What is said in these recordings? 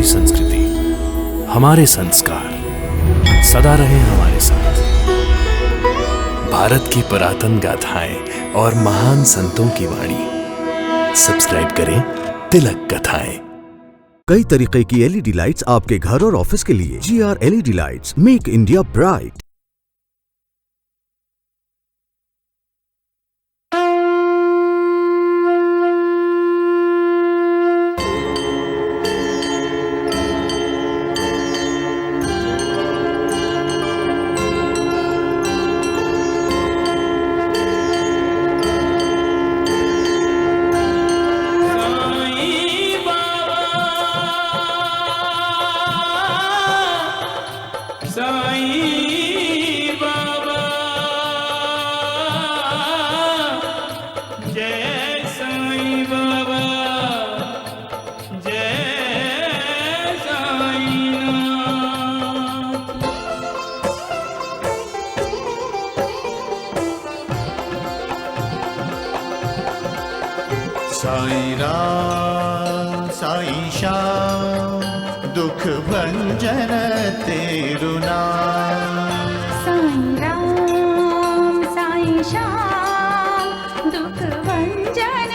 हमारी संस्कृति, हमारे संस्कार सदा रहे हमारे साथ। भारत की पुरातन गाथाएं और महान संतों की वाणी। सब्सक्राइब करें तिलक कथाएं। कई तरीके की एलईडी लाइट्स आपके घर और ऑफिस के लिए। GR LED lights, make India bright. Sai Ram Sai Shyam दुख भंजन तेरु नाम। साईं राम साईं श्याम दुख भंजन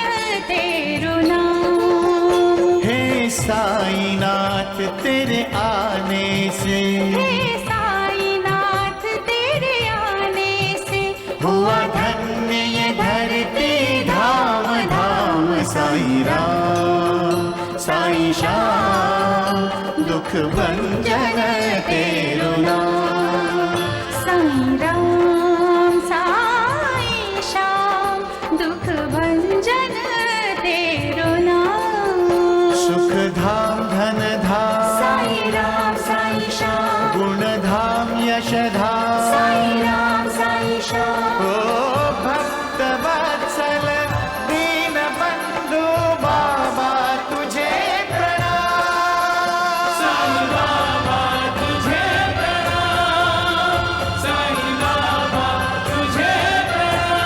तेरु नाम। हे साईं नाथ तेरे आने से, हे साईं नाथ तेरे आने से हुआ धन्य ये धरती धाम धाम। साईं राम साईं श्याम दुख भंजन तेरु नाम। साईं राम साईं श्याम दुख भंजन तेरु नाम। सुख धाम धन धाम साईं राम साईं श्याम गुण धाम यश धाम। साईं राम साईं श्याम ओ भक्त वत्सल दीन बंधु बाबा तुझे प्रणाम। साईं बाबा तुझे प्रणाम। साईं बाबा तुझे प्रणाम।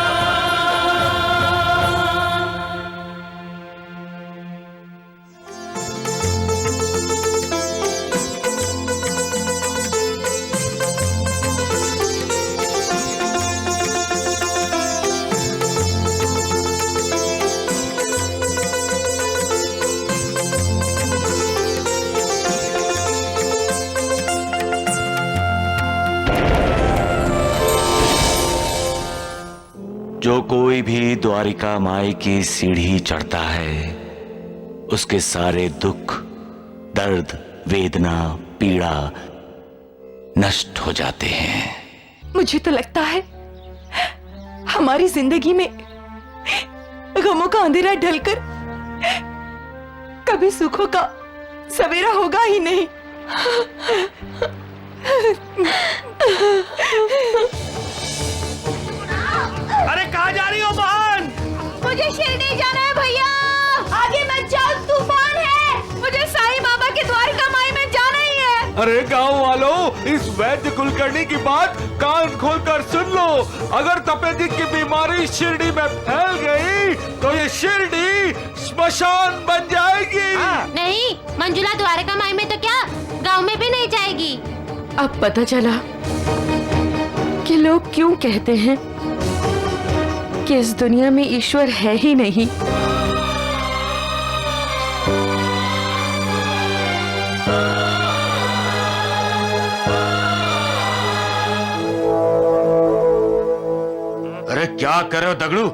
जो कोई भी द्वारिका माई की सीढ़ी चढ़ता है, उसके सारे दुख, दर्द, वेदना, पीड़ा नष्ट हो जाते हैं। मुझे तो लगता है हमारी जिंदगी में गमों का अंधेरा ढलकर कभी सुखों का सवेरा होगा ही नहीं। अरे कहाँ जा रही हो बहन? मुझे शिरडी जाना है भैया। आगे मत जाओ, तूफान है। मुझे साईं बाबा के द्वारका माई में जाना ही है। अरे गांव वालों, इस वैद्य कुलकर्णी की बात कान खोलकर सुन लो। अगर तपेदिक की बीमारी शिरडी में फैल गई तो ये शिरडी स्मशान बन जाएगी। नहीं, मंजुला द्वारका माई में तो क्या, गांव में भी नहीं जाएगी। अब पता चला कि लोग क्यों कहते हैं कि इस दुनिया में ईश्वर है ही नहीं। अरे क्या कर रहे हो दगड़ू?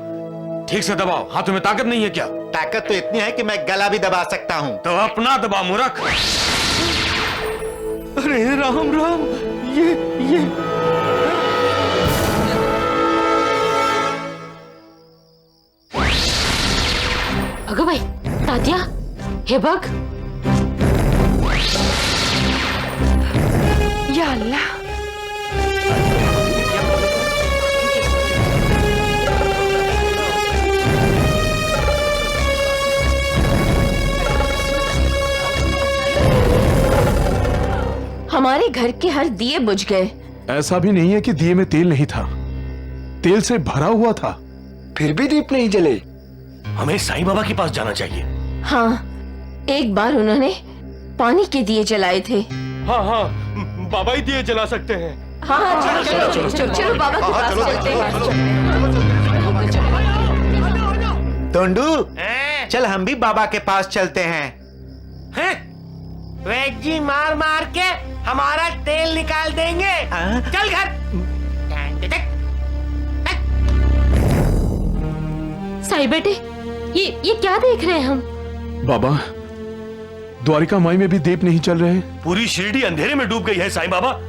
ठीक से दबाओ, हाथों में ताकत नहीं है क्या? ताकत तो इतनी है कि मैं गला भी दबा सकता हूँ। तो अपना दबा मूर्ख। अरे राम राम, ये अगं बाई, तात्या, हे बघ। या अल्लाह, हमारे घर के हर दिए बुझ गए। ऐसा भी नहीं है कि दिए में तेल नहीं था, तेल से भरा हुआ था, फिर भी दीप नहीं जले। हमें साईं बाबा के पास जाना चाहिए। हाँ, एक बार उन्होंने पानी के दिए जलाए थे। हाँ हाँ, बाबा ही दिए जला सकते हैं। हाँ हाँ, चलो बाबा के पास चलते हैं। टोंडू, चल हम भी बाबा के पास चलते हैं। वैद्य जी मार मार के हमारा तेल निकाल देंगे। चल घर। साईं बेटे, ये क्या देख रहे हैं हम? बाबा, द्वारिका माई में भी दीप नहीं चल रहे। पूरी शिरडी अंधेरे में डूब गई है साईं बाबा।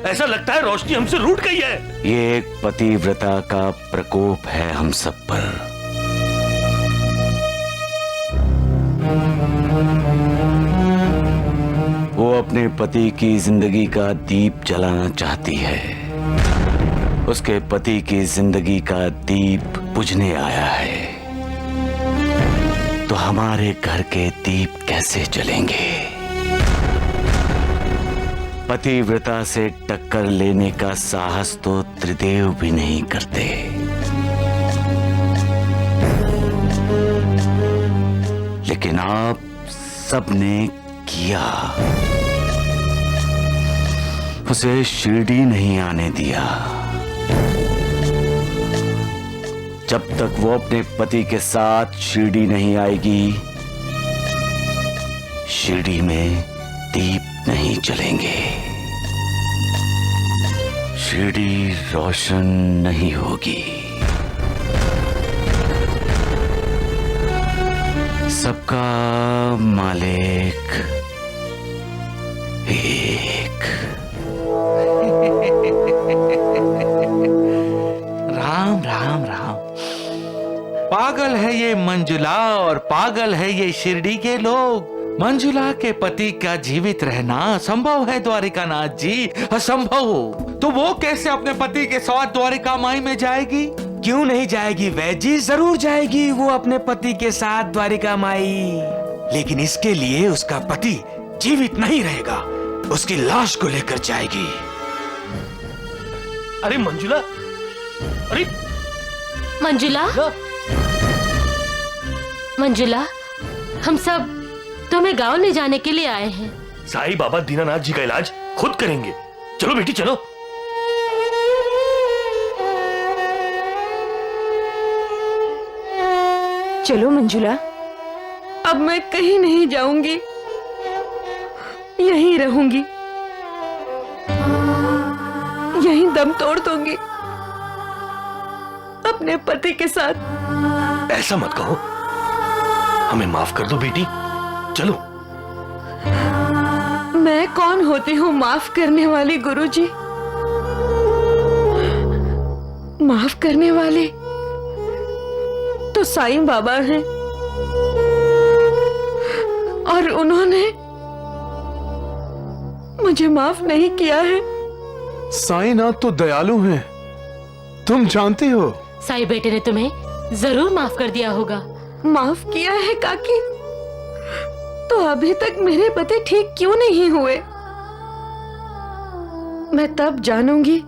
ऐसा लगता है रोशनी हमसे रूठ गई है। ये एक पतिव्रता का प्रकोप है हम सब पर। वो अपने पति की जिंदगी का दीप जलाना चाहती है। उसके पति की जिंदगी का दीप बुझने आया है, तो हमारे घर के दीप कैसे जलेंगे? पतिव्रता से टक्कर लेने का साहस तो त्रिदेव भी नहीं करते। लेकिन आप सबने किया। उसे शिरडी नहीं आने दिया। जब तक वो अपने पति के साथ शिरडी नहीं आएगी, शिरडी में दीप नहीं जलेंगे, शिरडी रोशन नहीं होगी। सबका मालिक एक। राम राम राम। पागल है ये मंजुला और पागल है ये शिरडी के लोग। मंजुला के पति का जीवित रहना असंभव है द्वारिकानाथ जी, असंभव। तो वो कैसे अपने पति के साथ द्वारिका माई में जाएगी? क्यों नहीं जाएगी वैद्य जी, जरूर जाएगी वो अपने पति के साथ द्वारिका माई। लेकिन इसके लिए उसका पति जीवित नहीं रहेगा, उसकी लाश को लेकर जाएगी। अरे मंजुला, अरे मंजुला, मंजुला, हम सब तुम्हें गांव ले जाने के लिए आए हैं। साईं बाबा दीनानाथ जी का इलाज खुद करेंगे। चलो बेटी चलो। चलो मंजुला, अब मैं कहीं नहीं जाऊंगी, यहीं रहूंगी, यहीं दम तोड़ दूंगी अपने पति के साथ। ऐसा मत कहो, हमें माफ कर दो बेटी, चलो। मैं कौन होती हूँ माफ करने वाली गुरुजी? माफ करने वाले तो साईं बाबा हैं, और उन्होंने मुझे माफ नहीं किया है। साईंनाथ तो दयालु हैं, तुम जानती हो। साईं बेटे ने तुम्हें जरूर माफ कर दिया होगा। माफ किया है काकी, तो अभी तक मेरे पति ठीक क्यों नहीं हुए? मैं तब जानूंगी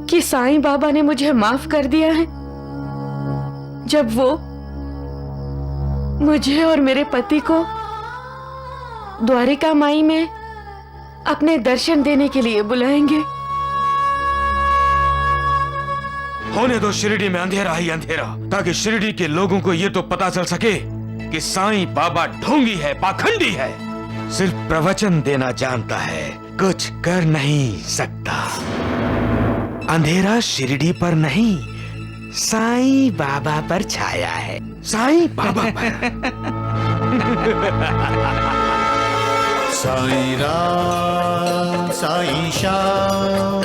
कि साईं बाबा ने मुझे माफ कर दिया है जब वो मुझे और मेरे पति को द्वारिका माई में अपने दर्शन देने के लिए बुलाएंगे। होने दो शिरडी में अंधेरा ही अंधेरा, ताकि शिरडी के लोगों को ये तो पता चल सके कि साईं बाबा ढोंगी है, पाखंडी है, सिर्फ प्रवचन देना जानता है, कुछ कर नहीं सकता। अंधेरा शिरडी पर नहीं, साईं बाबा पर छाया है, साईं बाबा पर। साईं राम साईं श्याम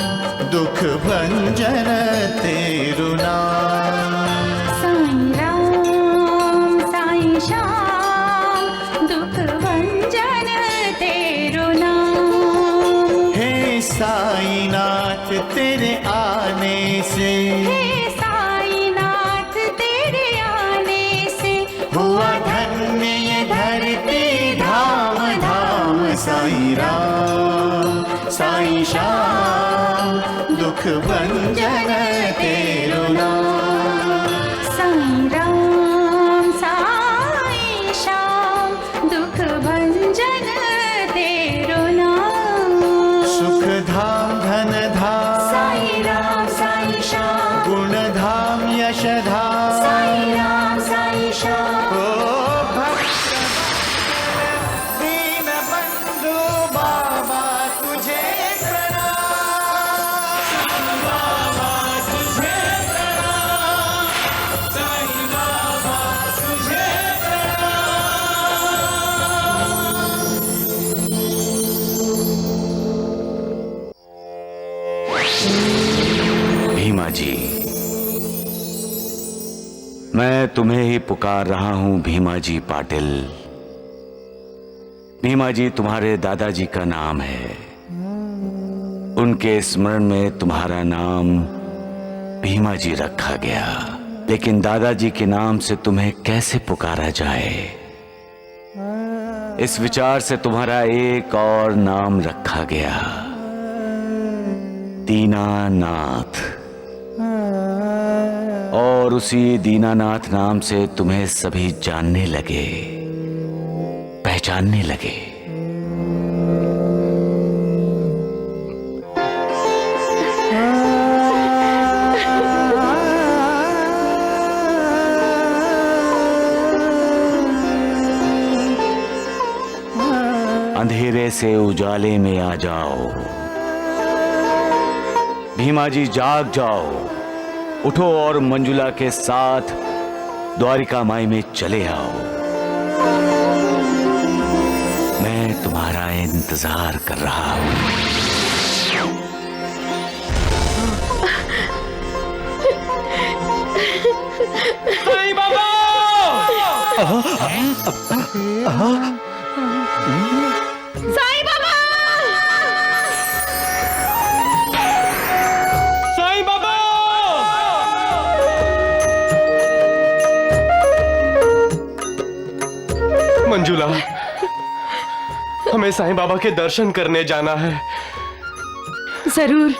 दुख भंजन तेरु नाम। साईं राम साईं श्याम दुख भंजन तेरु नाम। हे साईनाथ तेरे आने से, हे साईनाथ तेरे आने से हुआ धन्य ये धरती धाम धाम। साईं राम साईं श्याम दुख भंजन तेरु नाम। साईं राम साईं श्याम दुख भंजन तुम्हें ही पुकार रहा हूं भीमा जी पाटिल। भीमा जी तुम्हारे दादाजी का नाम है। उनके स्मरण में तुम्हारा नाम भीमा जी रखा गया, लेकिन दादाजी के नाम से तुम्हें कैसे पुकारा जाए, इस विचार से तुम्हारा एक और नाम रखा गया, दीनानाथ। और उसी दीनानाथ नाम से तुम्हें सभी जानने लगे, पहचानने लगे। अंधेरे से उजाले में आ जाओ, भीमा जी जाग जाओ, उठो और मंजुला के साथ द्वारिका माई में चले आओ। मैं तुम्हारा इंतजार कर रहा हूं। साईं बाबा! साईं बाबा! साईं बाबा! मंजुला, हमें साईं बाबा के दर्शन करने जाना है। जरूर,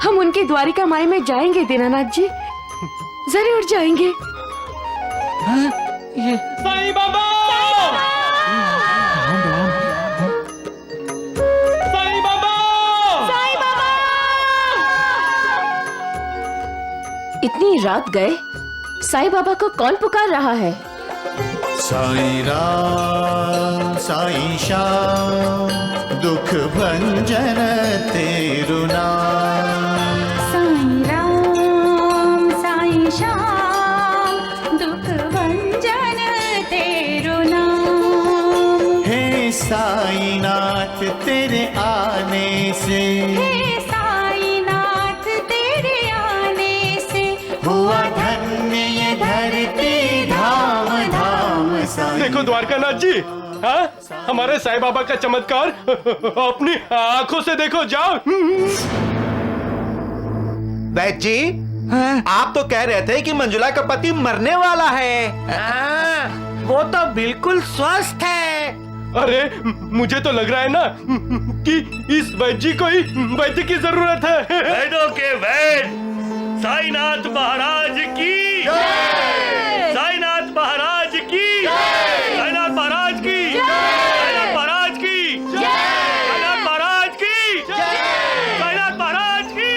हम उनके द्वारिका माई में जाएंगे दीनानाथ जी, जरूर जाएंगे। साईं बाबा! साईं बाबा! साईं बाबा! इतनी रात गए, साईं बाबा को कौन पुकार रहा है? साईं राम साईं श्याम दुख भंजन तेरु नाम। साईं राम साईं श्याम दुख भंजन तेरु नाम। हे साईनाथ तेरे आने से, हे साईनाथ तेरे आने से हुआ धन्य ये धरती धाम धाम। देखो द्वारकानाथ जी, हाँ, हमारे साईं बाबा का चमत्कार अपनी आंखों से देखो, जाओ। वैद्य जी, आप तो कह रहे थे कि मंजुला का पति मरने वाला है। वो तो बिल्कुल स्वस्थ है। अरे मुझे तो लग रहा है ना कि इस वैद्य जी को ही वैद्य की जरूरत है। वैद्यों के वैद्य साईनाथ महाराज की, साईनाथ महाराज की, साईनाथ महाराज की, साईनाथ महाराज की, साईनाथ महाराज की, साईनाथ महाराज की।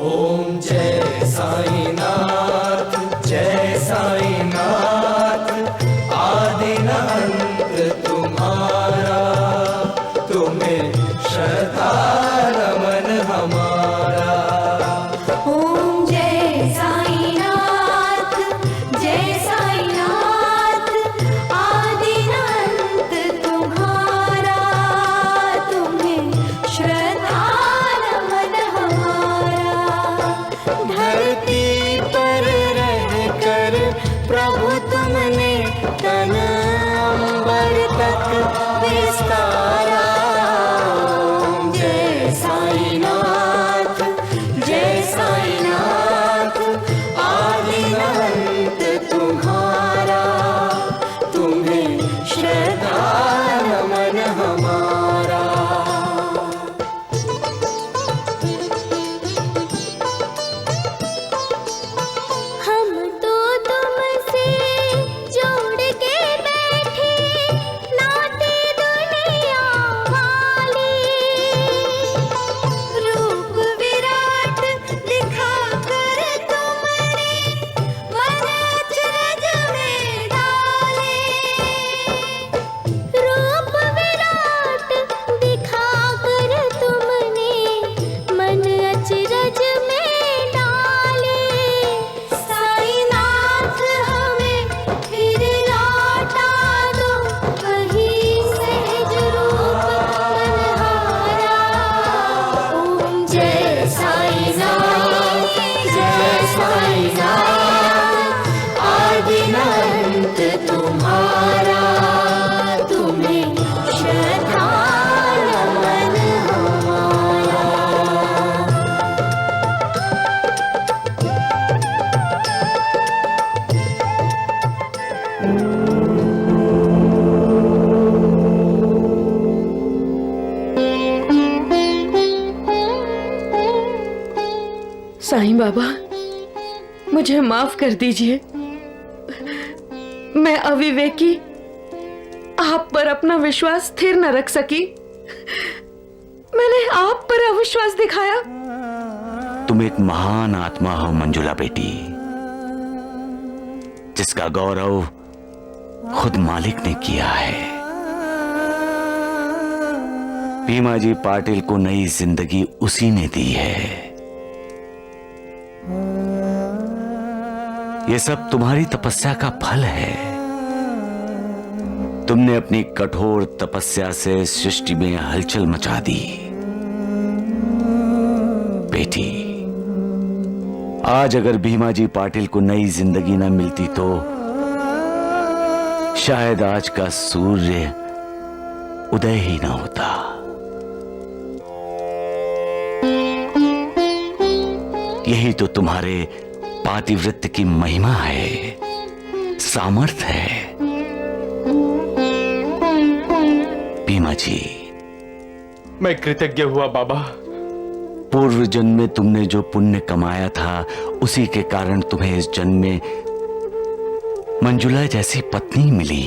ओम जय साईनाथ, जय साईनाथ, आदि न अंत तुम्हारा, तुम्हें श्रद्धा नमन हमारा। ओम जय साईनाथ, जय साईनाथ, आदि अनंत तुम्हारा, तुम्हें श्रद्धा नमन हमारा। धरती पर रहकर प्रभु तुमने तन अंबर तक विस्तारा। जय साईनाथ, जय साईनाथ, आदि अनंत तुम्हारा, तुम्हें श्रद्धा नमन हमारा। हम तो तुमसे जोड़ के बाबा, मुझे माफ कर दीजिए। मैं अविवेकी आप पर अपना विश्वास स्थिर न रख सकी। मैंने आप पर अविश्वास दिखाया। तुम एक महान आत्मा हो मंजुला बेटी, जिसका गौरव खुद मालिक ने किया है। भीमा जी पाटिल को नई जिंदगी उसी ने दी है। ये सब तुम्हारी तपस्या का फल है। तुमने अपनी कठोर तपस्या से सृष्टि में हलचल मचा दी। बेटी, आज अगर भीमा जी पाटिल को नई जिंदगी न मिलती तो शायद आज का सूर्य उदय ही ना होता। यही तो तुम्हारे पातिव्रत्य की महिमा है, सामर्थ्य है। भीमा जी, मैं कृतज्ञ हुआ बाबा। पूर्व जन्म में तुमने जो पुण्य कमाया था, उसी के कारण तुम्हें इस जन्म में मंजुला जैसी पत्नी मिली।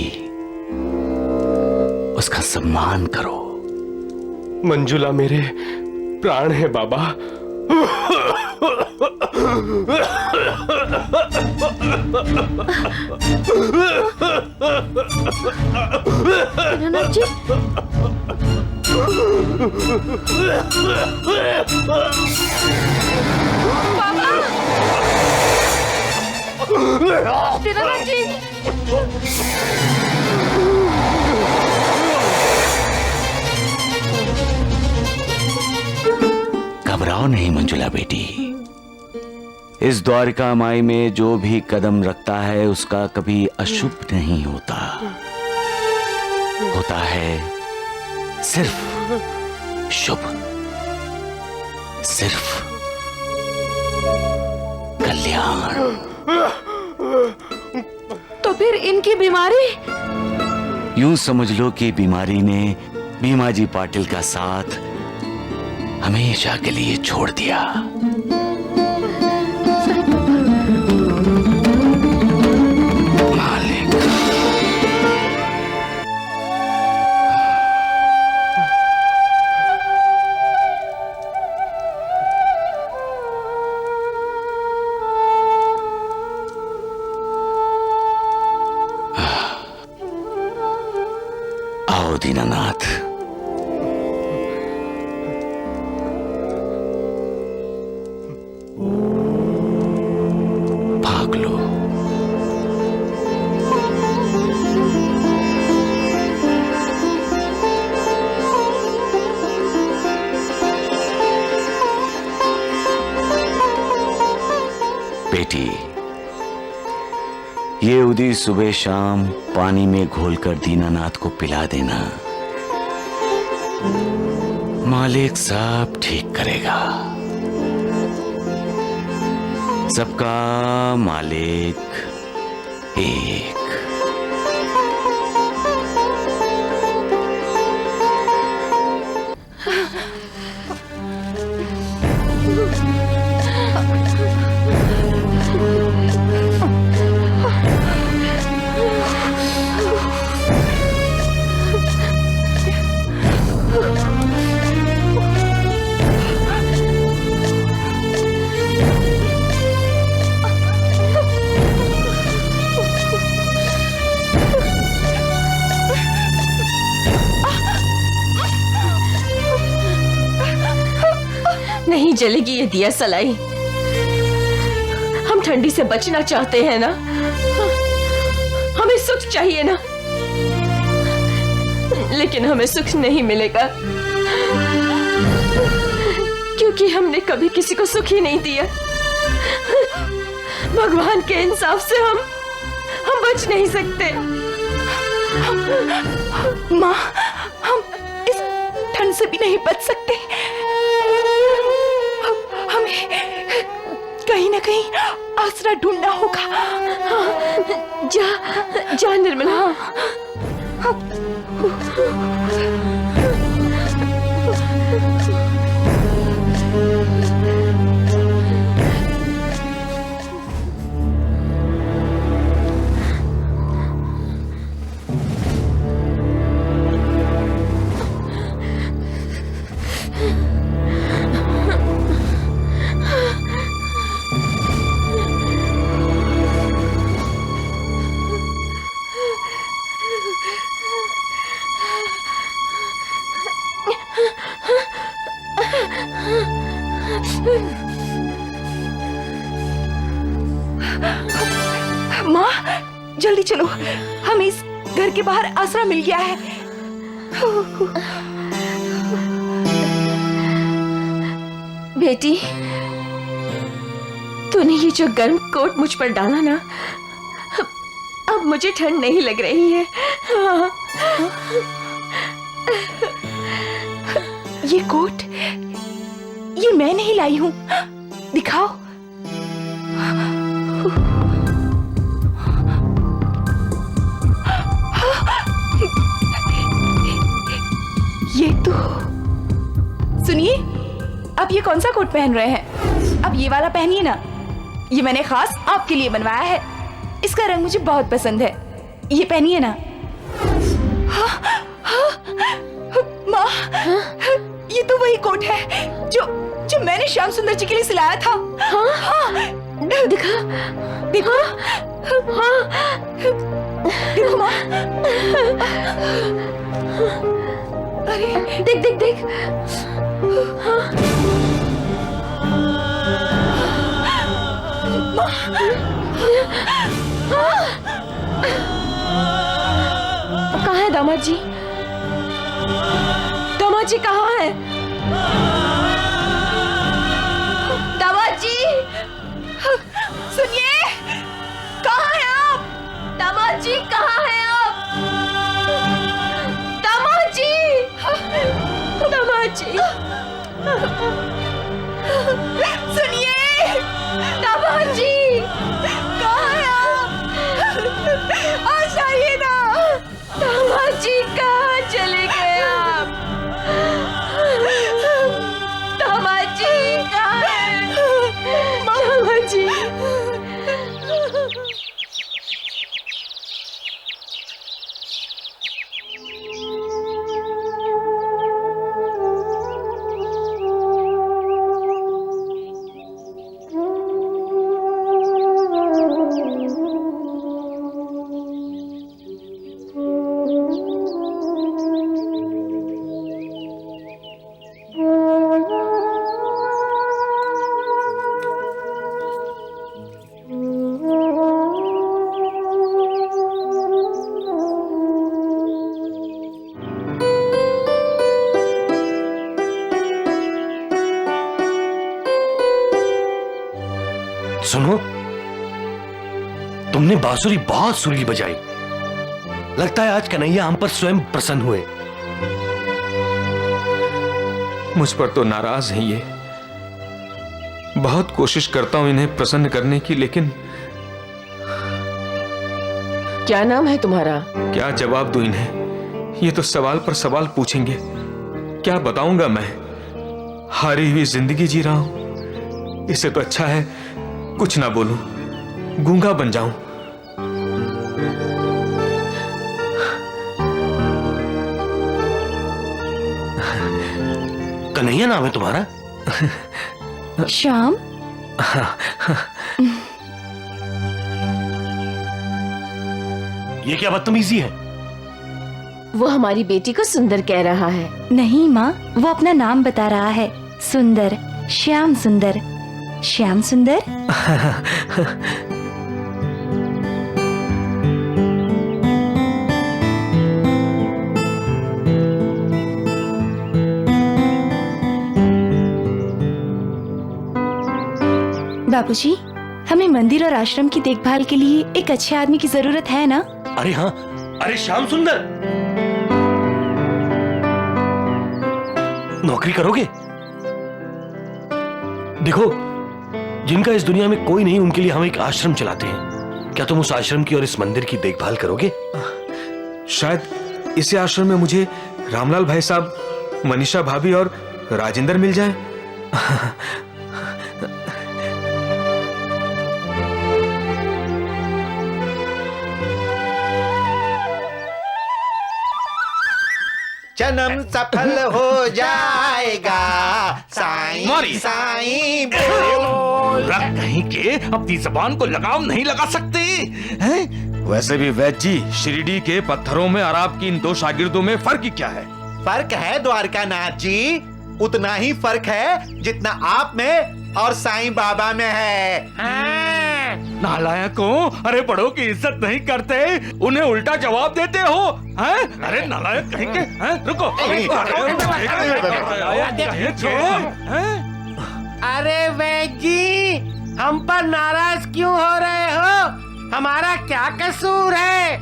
उसका सम्मान करो। मंजुला मेरे प्राण है बाबा। दीनानाथ जी, बाबा, दीनानाथ जी। घबराओ नहीं मंजुला बेटी। इस द्वारिका माई में जो भी कदम रखता है उसका कभी अशुभ नहीं होता। होता है सिर्फ शुभ, सिर्फ कल्याण। तो फिर इनकी बीमारी? यूं समझ लो कि बीमारी ने भीमा जी पाटिल का साथ हमेशा के लिए छोड़ दिया। मालिक, आओ दीनानाथ। भाग लो। बेटी, ये उदी सुबह शाम पानी में घोलकर दीनानाथ को पिला देना। मालिक सब ठीक करेगा। सबका मालिक एक। नहीं जलेगी ये दिया सलाई। हम ठंडी से बचना चाहते हैं ना, हमें सुख चाहिए ना, लेकिन हमें सुख नहीं मिलेगा क्योंकि हमने कभी किसी को सुख ही नहीं दिया। भगवान के इंसाफ से हम बच नहीं सकते। माँ, हम इस ठंड से भी नहीं बच सकते। हमें कहीं ना कहीं आसरा ढूंढना होगा। जा निर्मला। माँ जल्दी चलो, हमें इस घर के बाहर आसरा मिल गया है। बेटी, तूने ये जो गर्म कोट मुझ पर डाला ना, अब मुझे ठंड नहीं लग रही है। ये कोट, ये मैं नहीं लाई हूँ, दिखाओ। ये तो, सुनिए, आप ये कौन सा कोट पहन रहे हैं? अब ये वाला पहनिए ना, ये मैंने खास आपके लिए बनवाया है। इसका रंग मुझे बहुत पसंद है, ये पहनिए ना। माँ, ये तो वही कोट है जो मैंने श्याम सुंदर जी के लिए सिलाया था। हाँ, दिखा, देखो, हाँ, देखो माँ। अरे देख देख देख। कहाँ है दामाद जी? दामाद जी कहाँ है? दामाद जी, सुनिए, कहाँ हैं आप? दामाद जी कहाँ हैं आप? दामाद जी, दामाद जी, सुनिए, दामाद जी, कहाँ हैं आप? आ जाइए ना। दामाद जी कहाँ चले गए आप? दामाद जी कहाँ हैं? दामाद जी। सुनो, तुमने बांसुरी बहुत सुरीली बजाई। लगता है आज कन्हैया हम पर स्वयं प्रसन्न हुए। मुझ पर तो नाराज हैं ये। बहुत कोशिश करता हूं इन्हें प्रसन्न करने की, लेकिन क्या नाम है तुम्हारा? क्या जवाब दूं इन्हें? ये तो सवाल पर सवाल पूछेंगे, क्या बताऊंगा मैं? हारी हुई जिंदगी जी रहा हूं। इससे तो अच्छा है कुछ ना बोलूं, गूंगा बन जाऊं। कन्हैया नाम है तुम्हारा? श्याम। ये क्या बदतमीजी है? वो हमारी बेटी को सुंदर कह रहा है। नहीं माँ, वो अपना नाम बता रहा है, सुंदर, श्याम सुंदर। श्याम सुंदर। बाबूजी, हमें मंदिर और आश्रम की देखभाल के लिए एक अच्छे आदमी की जरूरत है ना? अरे हाँ, अरे श्याम सुंदर, नौकरी करोगे? देखो, जिनका इस दुनिया में कोई नहीं, उनके लिए हम एक आश्रम चलाते हैं। क्या तुम उस आश्रम की और इस मंदिर की देखभाल करोगे? शायद इसी आश्रम में मुझे रामलाल भाई साहब, मनीषा भाभी और राजेंद्र मिल जाए। जन्म सफल हो जाएगा, साईं साईं बोल। कहीं के अपनी जबान को लगाम नहीं लगा सकते हैं? वैसे भी वैद्य जी, शिरडी के पत्थरों में और आपकी इन दो शागिर्दों में फर्क क्या है? फर्क है द्वारकानाथ जी, उतना ही फर्क है जितना आप में और साईं बाबा में है। नालायकों, अरे बड़ों की इज्जत नहीं करते, उन्हें उल्टा जवाब देते हो, हैं? अरे नालायक कहेंगे, हैं? रुको। अरे वैद जी, हम पर नाराज क्यों हो रहे हो? हमारा क्या कसूर है?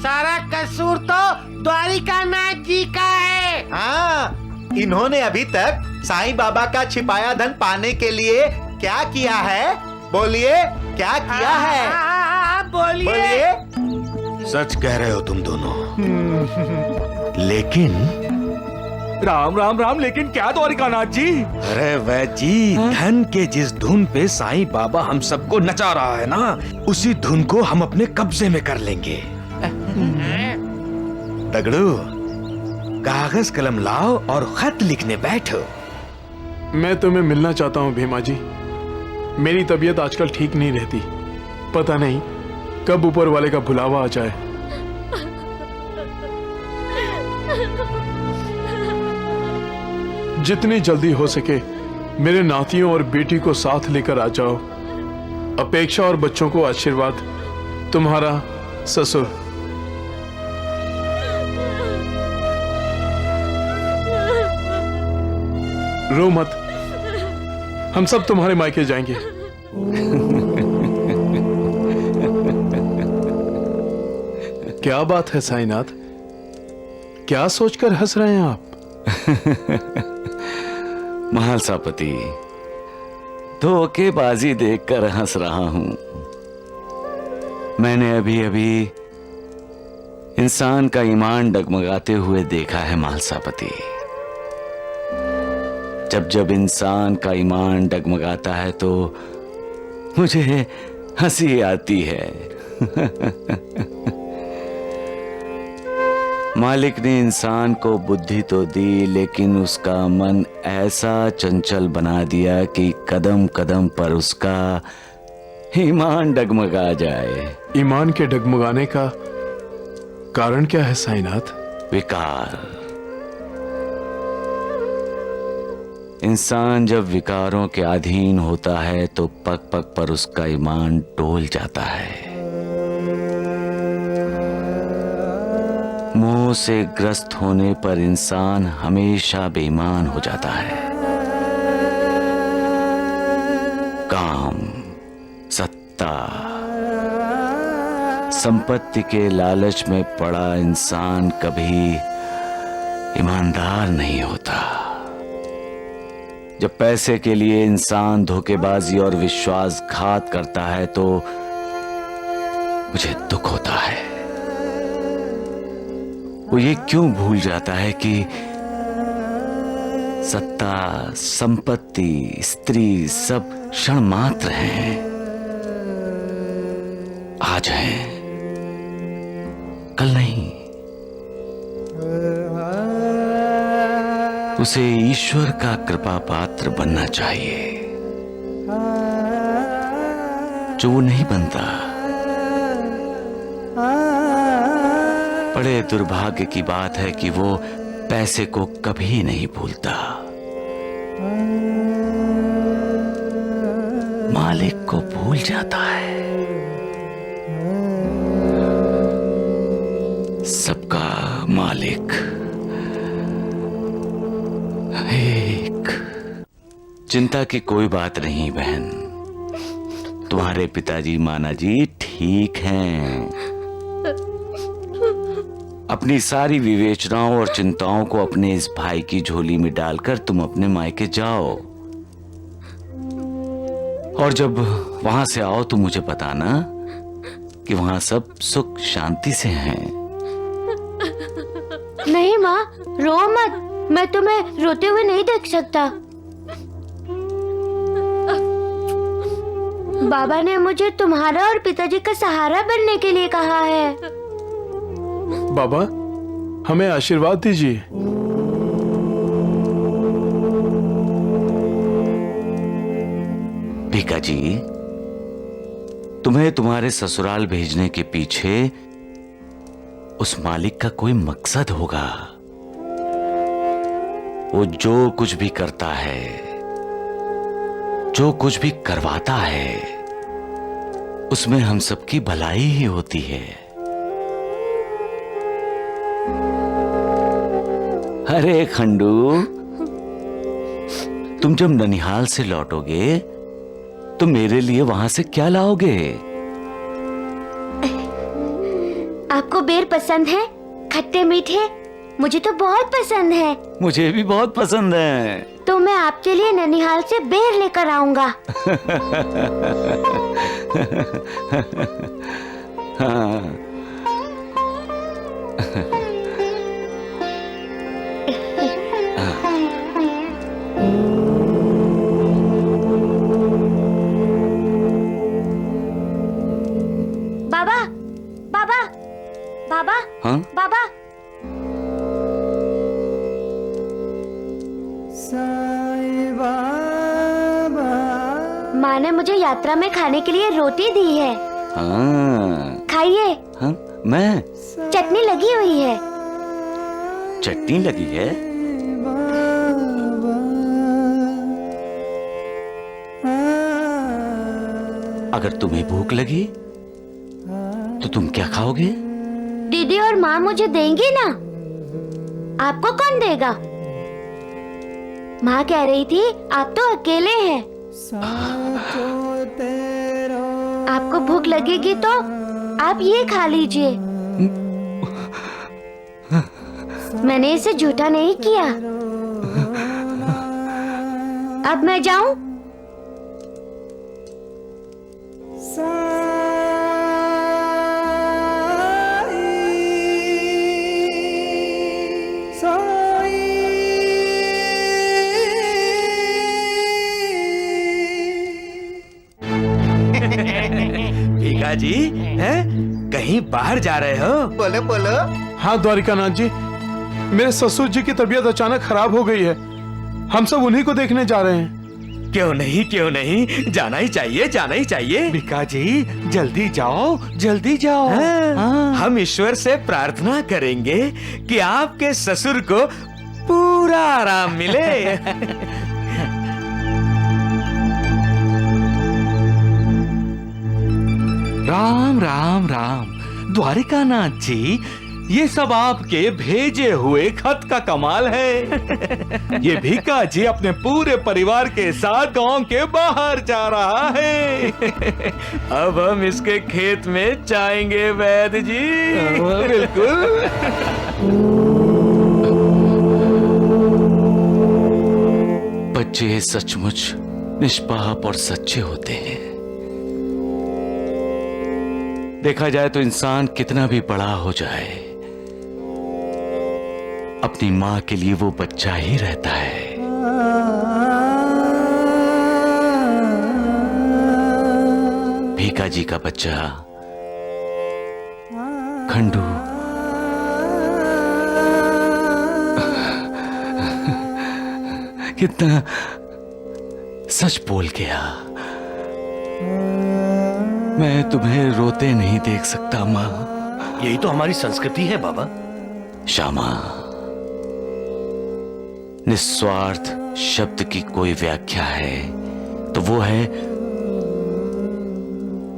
सारा कसूर तो द्वारिकानाथ जी का है। हाँ, इन्होंने अभी तक साईं बाबा का छिपाया धन पाने के लिए क्या किया है? बोलिए, क्या किया है? बोलिए। सच कह रहे हो तुम दोनों, लेकिन राम राम राम, लेकिन क्या द्वारिकानाथ जी? अरे वैद जी, धन के जिस धुन पे साईं बाबा हम सबको नचा रहा है ना, उसी धुन को हम अपने कब्जे में कर लेंगे। तगड़ू, कागज कलम लाओ और खत लिखने बैठो। मैं तुम्हें मिलना चाहता हूँ भीमा जी। मेरी तबीयत आजकल ठीक नहीं रहती, पता नहीं कब ऊपर वाले का बुलावा आ जाए। जितनी जल्दी हो सके मेरे नातियों और बेटी को साथ लेकर आ जाओ। अपेक्षा और बच्चों को आशीर्वाद, तुम्हारा ससुर। रो मत, हम सब तुम्हारे मायके जाएंगे। क्या बात है साईनाथ, क्या सोचकर हंस रहे हैं आप? महालसापति, धोखेबाजी देखकर हंस रहा हूं। मैंने अभी अभी इंसान का ईमान डगमगाते हुए देखा है महालसापति। जब जब इंसान का ईमान डगमगाता है तो मुझे हंसी आती है। मालिक ने इंसान को बुद्धि तो दी, लेकिन उसका मन ऐसा चंचल बना दिया कि कदम कदम पर उसका ईमान डगमगा जाए। ईमान के डगमगाने का कारण क्या है साईनाथ? विकार। इंसान जब विकारों के अधीन होता है तो पग पग पर उसका ईमान डोल जाता है। मोह से ग्रस्त होने पर इंसान हमेशा बेईमान हो जाता है। काम, सत्ता, संपत्ति के लालच में पड़ा इंसान कभी ईमानदार नहीं होता। जब पैसे के लिए इंसान धोखेबाजी और विश्वासघात करता है तो मुझे दुख होता है। वो ये क्यों भूल जाता है कि सत्ता, संपत्ति, स्त्री सब क्षण मात्र हैं, आज हैं, कल नहीं। उसे ईश्वर का कृपा पात्र बनना चाहिए, जो वो नहीं बनता। बड़े दुर्भाग्य की बात है कि वो पैसे को कभी नहीं भूलता, मालिक को भूल जाता है। सबका मालिक एक। चिंता की कोई बात नहीं बहन, तुम्हारे पिताजी माना जी ठीक हैं। अपनी सारी विवेचनाओं और चिंताओं को अपने इस भाई की झोली में डालकर तुम अपने मायके जाओ, और जब वहां से आओ तो मुझे बताना कि वहां सब सुख शांति से हैं। नहीं माँ, रो मत, मैं तुम्हें रोते हुए नहीं देख सकता। बाबा ने मुझे तुम्हारा और पिताजी का सहारा बनने के लिए कहा है। बाबा, हमें आशीर्वाद दीजिए। भीका जी, तुम्हें तुम्हारे ससुराल भेजने के पीछे उस मालिक का कोई मकसद होगा। वो जो कुछ भी करता है, जो कुछ भी करवाता है, उसमें हम सबकी भलाई ही होती है। अरे खंडू, तुम जब ननिहाल से लौटोगे तो मेरे लिए वहां से क्या लाओगे? आपको बेर पसंद है? खट्टे मीठे? मुझे तो बहुत पसंद है। मुझे भी बहुत पसंद है। तो मैं आपके लिए ननिहाल से बेर लेकर आऊंगा। हाँ। बाबा, बाबा, बाबा, हाँ? बाबा। माँ ने मुझे यात्रा में खाने के लिए रोटी दी है। हाँ। खाइए। हाँ? मैं? चटनी लगी हुई है। चटनी लगी है? अगर तुम्हें भूख लगी तो तुम क्या खाओगे? दीदी और माँ मुझे देंगी ना? आपको कौन देगा? माँ कह रही थी आप तो अकेले हैं। आपको भूख लगेगी तो आप ये खा लीजिए। मैंने इसे झूठा नहीं किया। अब मैं जाऊं? भीखा जी, हैं? कहीं बाहर जा रहे हो? बोलो बोलो। हाँ द्वारिकानाथ जी, मेरे ससुर जी की तबीयत अचानक खराब हो गई है। हम सब उन्हीं को देखने जा रहे हैं। क्यों नहीं, क्यों नहीं, जाना ही चाहिए, जाना ही चाहिए। भीखा जी, जल्दी जाओ, जल्दी जाओ। हम ईश्वर से प्रार्थना करेंगे कि आपके ससुर को पूरा आराम मिले। राम राम राम। द्वारिकानाथ जी, ये सब आपके भेजे हुए खत का कमाल है। ये भीखा जी अपने पूरे परिवार के साथ गांव के बाहर जा रहा है। अब हम इसके खेत में जाएंगे वैद्य जी। बिल्कुल। बच्चे सचमुच निष्पाप और सच्चे होते हैं। देखा जाए तो इंसान कितना भी बड़ा हो जाए, अपनी मां के लिए वो बच्चा ही रहता है। भीखा जी का बच्चा खंडू कितना सच बोल गया। मैं तुम्हें रोते नहीं देख सकता माँ। यही तो हमारी संस्कृति है बाबा। श्यामा, निस्वार्थ शब्द की कोई व्याख्या है तो वो है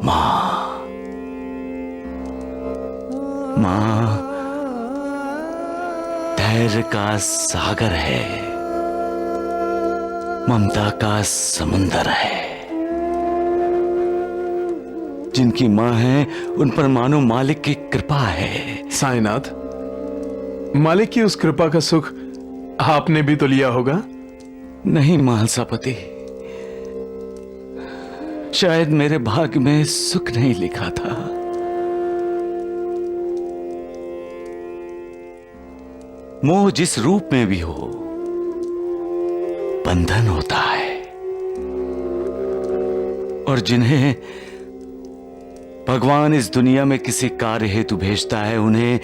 माँ। माँ धैर्य का सागर है, ममता का समुंदर है। जिनकी मां है उन पर मानो मालिक की कृपा है। साईनाथ, मालिक की उस कृपा का सुख आपने भी तो लिया होगा। नहीं महालसापति, शायद मेरे भाग्य में सुख नहीं लिखा था। मोह जिस रूप में भी हो, बंधन होता है। और जिन्हें भगवान इस दुनिया में किसी कार्य हेतु भेजता है, उन्हें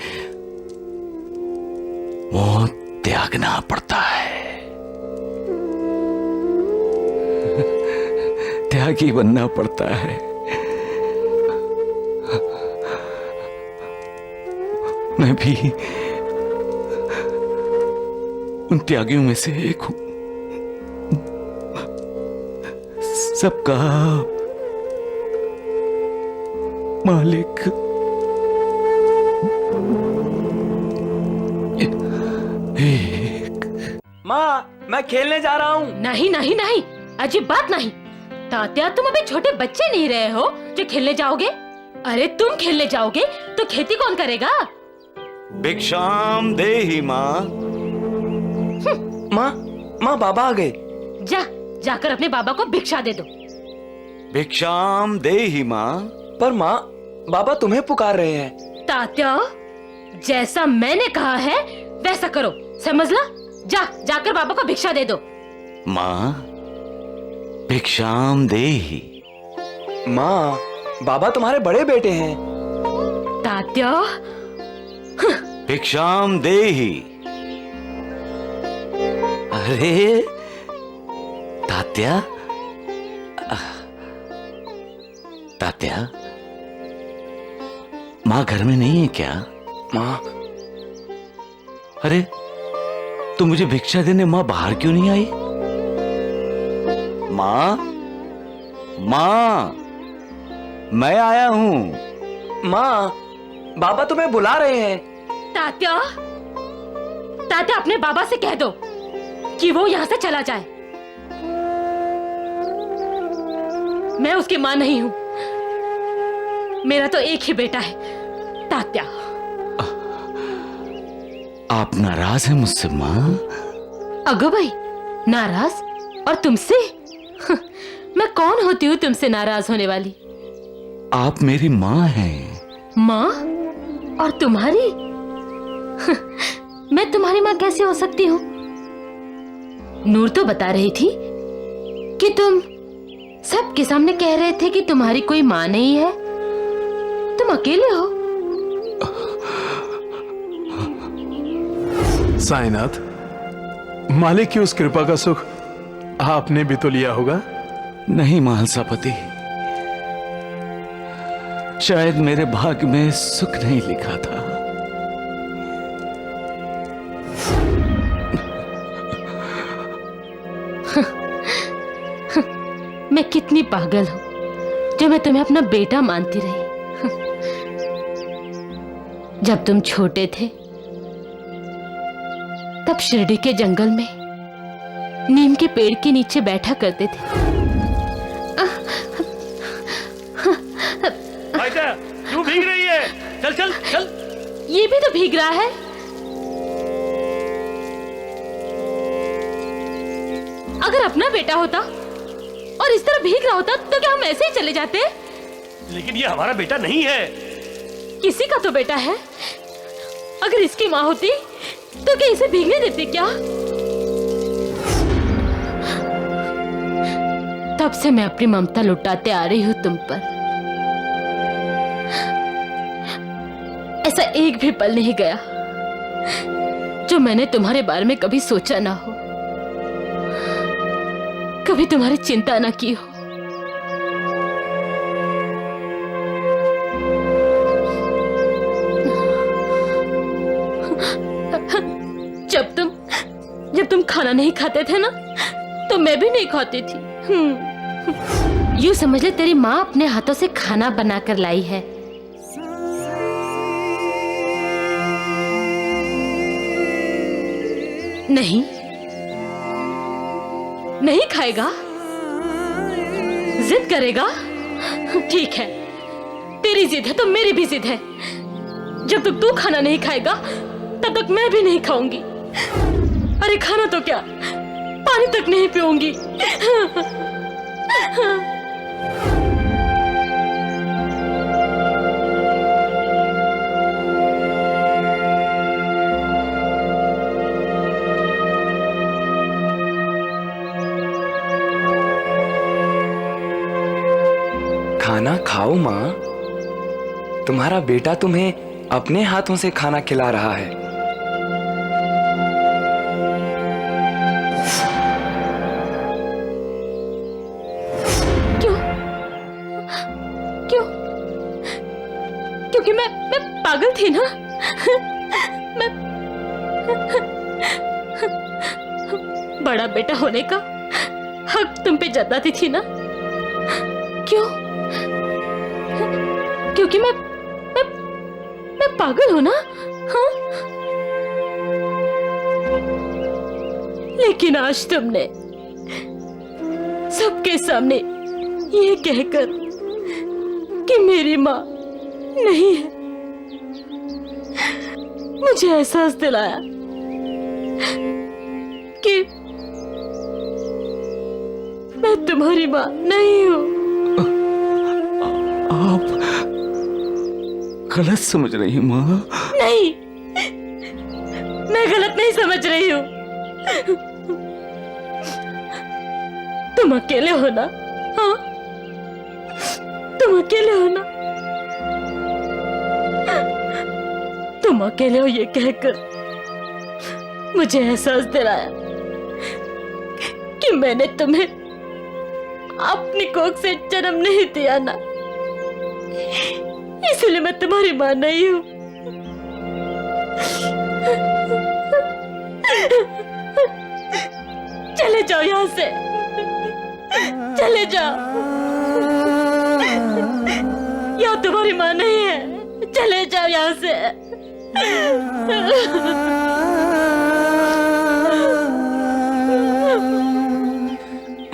मोह त्यागना पड़ता है। त्यागी बनना पड़ता है। मैं भी उन त्यागियों में से एक हूं। मालिक। माँ, मैं खेलने जा रहा हूँ। नहीं नहीं नहीं, अजीब बात नहीं। तात्या, तुम अभी छोटे बच्चे नहीं रहे हो जो खेलने जाओगे। अरे तुम खेलने जाओगे तो खेती कौन करेगा? भिक्षाम देहि माँ। माँ बाबा आ गए। जाकर अपने बाबा को भिक्षा दे दो। भिक्षाम देहि माँ। पर माँ, बाबा तुम्हें पुकार रहे हैं। तात्या, जैसा मैंने कहा है वैसा करो, समझला? जाकर बाबा को भिक्षा दे दो। माँ, भिक्षाम देहि। माँ, बाबा तुम्हारे बड़े बेटे हैं। तात्या, भिक्षाम देहि। अरे तात्या, तात्या, माँ घर में नहीं है क्या? माँ, अरे तो मुझे भिक्षा देने माँ बाहर क्यों नहीं आई? माँ, माँ, मैं आया हूँ। माँ, बाबा तुम्हें बुला रहे हैं। तात्या, तात्या अपने बाबा से कह दो कि वो यहाँ से चला जाए। मैं उसकी माँ नहीं हूँ, मेरा तो एक ही बेटा है तात्या। आप नाराज हैं मुझसे माँ? अगो भाई, नाराज? और तुमसे? मैं कौन होती हूँ तुमसे नाराज होने वाली? आप मेरी माँ हैं। माँ? और तुम्हारी? मैं तुम्हारी माँ कैसे हो सकती हूँ? नूर तो बता रही थी कि तुम सबके सामने कह रहे थे कि तुम्हारी कोई माँ नहीं है, तुम अकेले हो। साईनाथ, मालिक की उस कृपा का सुख आपने भी तो लिया होगा। नहीं महलसापति, शायद मेरे भाग्य में सुख नहीं लिखा था। मैं कितनी पागल हूँ जो मैं तुम्हें अपना बेटा मानती रही। जब तुम छोटे थे तब शिरडी के जंगल में नीम के पेड़ के नीचे बैठा करते थे। क्यों भीग रही है? चल चल चल। ये भी तो भीग रहा है। अगर अपना बेटा होता और इस तरह भीग रहा होता तो क्या हम ऐसे ही चले जाते? लेकिन ये हमारा बेटा नहीं है। किसी का तो बेटा है। अगर इसकी माँ होती तो क्या इसे भीगने देती क्या? तब से मैं अपनी ममता लुटाते आ रही हूँ तुम पर। ऐसा एक भी पल नहीं गया जो मैंने तुम्हारे बारे में कभी सोचा ना हो, कभी तुम्हारी चिंता ना की हो। जब तुम खाना नहीं खाते थे ना तो मैं भी नहीं खाती थी। यूं समझ ले तेरी माँ अपने हाथों से खाना बनाकर लाई है। नहीं नहीं खाएगा? जिद करेगा? ठीक है, तेरी जिद है तो मेरी भी जिद है। जब तक तू खाना नहीं खाएगा तब तक मैं भी नहीं खाऊंगी। अरे खाना तो क्या, पानी तक नहीं पीऊंगी। खाना खाओ माँ, तुम्हारा बेटा तुम्हें अपने हाथों से खाना खिला रहा है। क्योंकि मैं पागल थी ना। मैं बड़ा बेटा होने का हक तुम पे जताती थी ना। क्यों? क्योंकि मैं पागल हूं ना। हाँ, लेकिन आज तुमने सबके सामने ये कहकर कि मेरी माँ नहीं है, मुझे एहसास दिलाया कि मैं तुम्हारी माँ नहीं हूँ। आप गलत समझ रही हैं माँ। नहीं, मैं गलत नहीं समझ रही हूँ। तुम अकेले हो ना? हाँ, तुम अकेले हो ना? तुम अकेले हो ये कहकर मुझे एहसास दिलाया कि मैंने तुम्हें अपनी कोख से जन्म नहीं दिया ना, इसलिए मैं तुम्हारी मां नहीं हूं। चले जाओ यहां से, चले जाओ। यह तुम्हारी मां नहीं है, चले जाओ यहां से।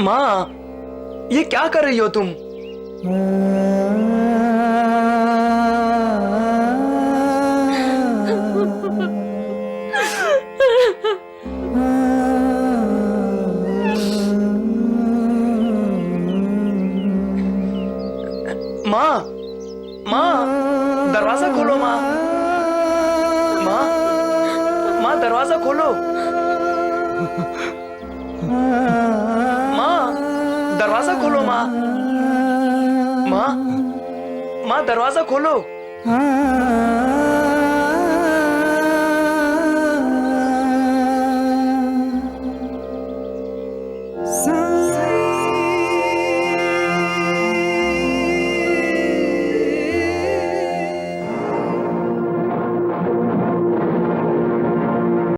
माँ, ये क्या कर रही हो तुम? माँ, माँ, दरवाजा खोलो माँ। माँ, माँ, दरवाजा खोलो। माँ, दरवाजा खोलो माँ। माँ, माँ, दरवाजा खोलो।